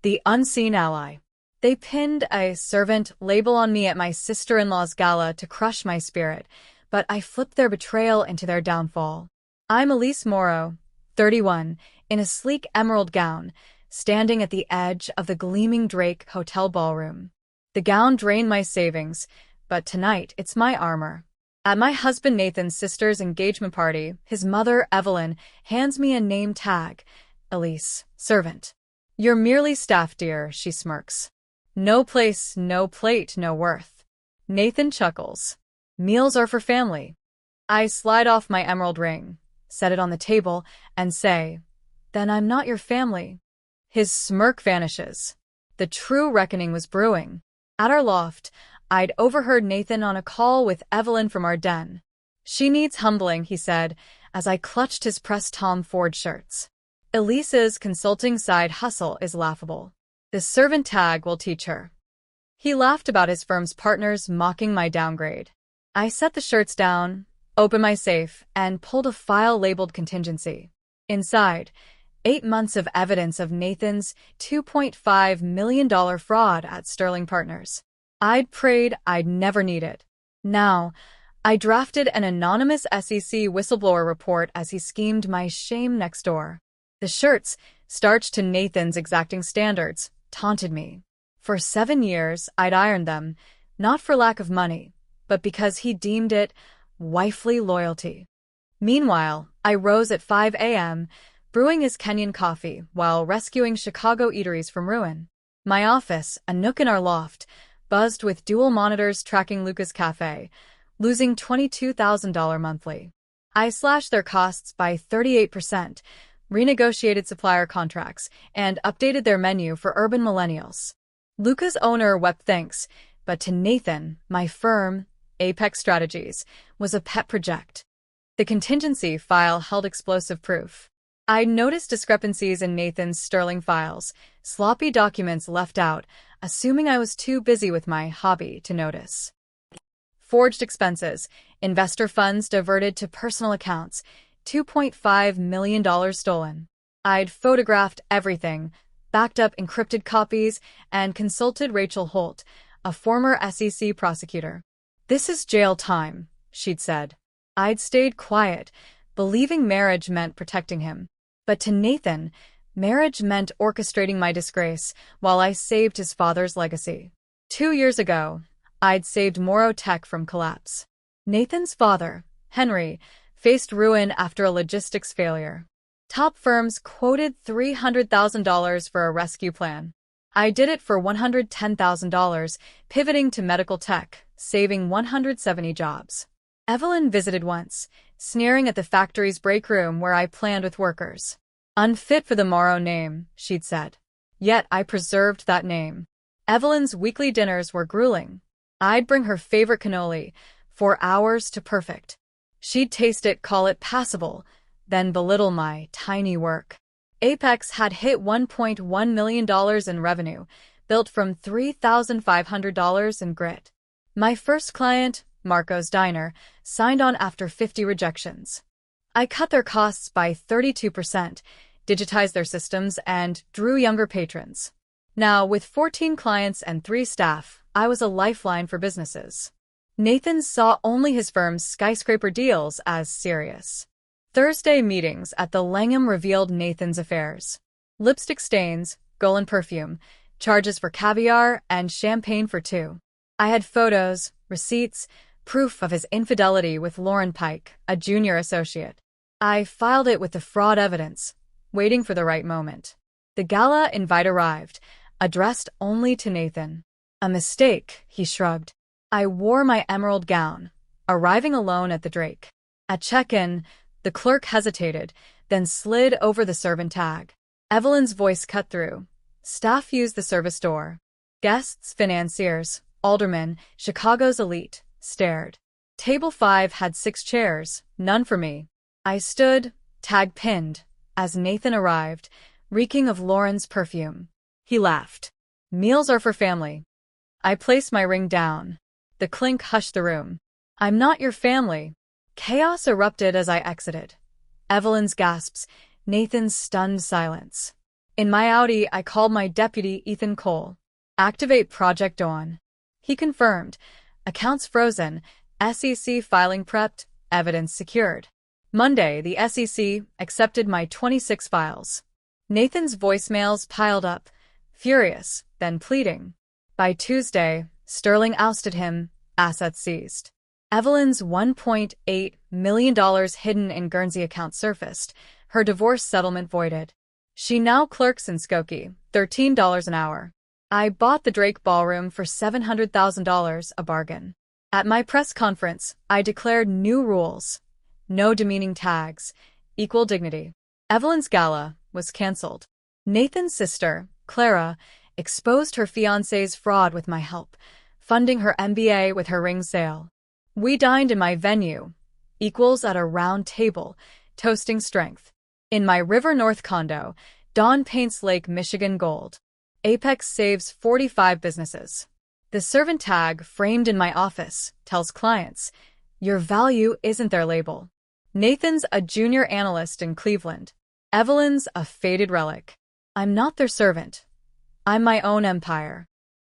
The unseen ally. They pinned a servant label on me at my sister-in-law's gala to crush my spirit, but I flipped their betrayal into their downfall. I'm Elise Morrow, 31, in a sleek emerald gown, standing at the edge of the gleaming Drake Hotel ballroom. The gown drained my savings, but tonight it's my armor. At my husband Nathan's sister's engagement party, his mother, Evelyn, hands me a name tag. Elise, servant. You're merely staff, dear, she smirks. No place, no plate, no worth. Nathan chuckles. Meals are for family. I slide off my emerald ring, set it on the table, and say, then I'm not your family. His smirk vanishes. The true reckoning was brewing. At our loft, I'd overheard Nathan on a call with Evelyn from our den. She needs humbling, he said, as I clutched his pressed Tom Ford shirts. Elise's consulting side hustle is laughable. The servant tag will teach her. He laughed about his firm's partners mocking my downgrade. I set the shirts down, opened my safe, and pulled a file labeled contingency. Inside, 8 months of evidence of Nathan's $2.5 million fraud at Sterling Partners. I'd prayed I'd never need it. Now, I drafted an anonymous SEC whistleblower report as he schemed my shame next door. The shirts, starched to Nathan's exacting standards, taunted me. For 7 years, I'd ironed them, not for lack of money, but because he deemed it wifely loyalty. Meanwhile, I rose at 5 a.m., brewing his Kenyan coffee while rescuing Chicago eateries from ruin. My office, a nook in our loft, buzzed with dual monitors tracking Luca's Cafe, losing $22,000 monthly. I slashed their costs by 38%, renegotiated supplier contracts, and updated their menu for urban millennials. Luca's owner wept thanks, but to Nathan, my firm, Apex Strategies, was a pet project. The contingency file held explosive proof. I'd noticed discrepancies in Nathan's Sterling files, sloppy documents left out, assuming I was too busy with my hobby to notice. Forged expenses, investor funds diverted to personal accounts, $2.5 million stolen. I'd photographed everything, backed up encrypted copies, and consulted Rachel Holt, a former SEC prosecutor. This is jail time, she'd said. I'd stayed quiet, believing marriage meant protecting him. But to Nathan, marriage meant orchestrating my disgrace while I saved his father's legacy. 2 years ago, I'd saved Morrow Tech from collapse. Nathan's father, Henry, faced ruin after a logistics failure. Top firms quoted $300,000 for a rescue plan. I did it for $110,000, pivoting to medical tech, saving 170 jobs. Evelyn visited once, sneering at the factory's break room where I planned with workers. Unfit for the Morrow name, she'd said. Yet I preserved that name. Evelyn's weekly dinners were grueling. I'd bring her favorite cannoli, 4 hours to perfect. She'd taste it, call it passable, then belittle my tiny work. Apex had hit $1.1 million in revenue, built from $3,500 in grit. My first client, Marco's Diner, signed on after 50 rejections. I cut their costs by 32%, digitized their systems, and drew younger patrons. Now, with 14 clients and 3 staff, I was a lifeline for businesses. Nathan saw only his firm's skyscraper deals as serious. Thursday meetings at the Langham revealed Nathan's affairs. Lipstick stains, Golan perfume, charges for caviar, and champagne for 2. I had photos, receipts, proof of his infidelity with Lauren Pike, a junior associate. I filed it with the fraud evidence, waiting for the right moment. The gala invite arrived, addressed only to Nathan. A mistake, he shrugged. I wore my emerald gown, arriving alone at the Drake. At check-in, the clerk hesitated, then slid over the servant tag. Evelyn's voice cut through. Staff used the service door. Guests, financiers, aldermen, Chicago's elite, stared. Table 5 had 6 chairs, none for me. I stood, tag pinned, as Nathan arrived, reeking of Lauren's perfume. He laughed. Meals are for family. I placed my ring down. The clink hushed the room. I'm not your family. Chaos erupted as I exited. Evelyn's gasps, Nathan's stunned silence. In my Audi, I called my deputy Ethan Cole. Activate Project Dawn. He confirmed. Accounts frozen. SEC filing prepped. Evidence secured. Monday, the SEC accepted my 26 files. Nathan's voicemails piled up, furious, then pleading. By Tuesday, Sterling ousted him, assets seized. Evelyn's $1.8 million hidden in Guernsey account surfaced, her divorce settlement voided. She now clerks in Skokie, $13 an hour. I bought the Drake Ballroom for $700,000, a bargain. At my press conference, I declared new rules. No demeaning tags, equal dignity. Evelyn's gala was cancelled. Nathan's sister, Clara, exposed her fiancé's fraud with my help, funding her MBA with her ring sale. We dined in my venue, equals at a round table, toasting strength. In my River North condo, Dawn paints Lake Michigan gold. Apex saves 45 businesses. The servant tag framed in my office tells clients, your value isn't their label. Nathan's a junior analyst in Cleveland. Evelyn's a faded relic. I'm not their servant. I'm my own empire.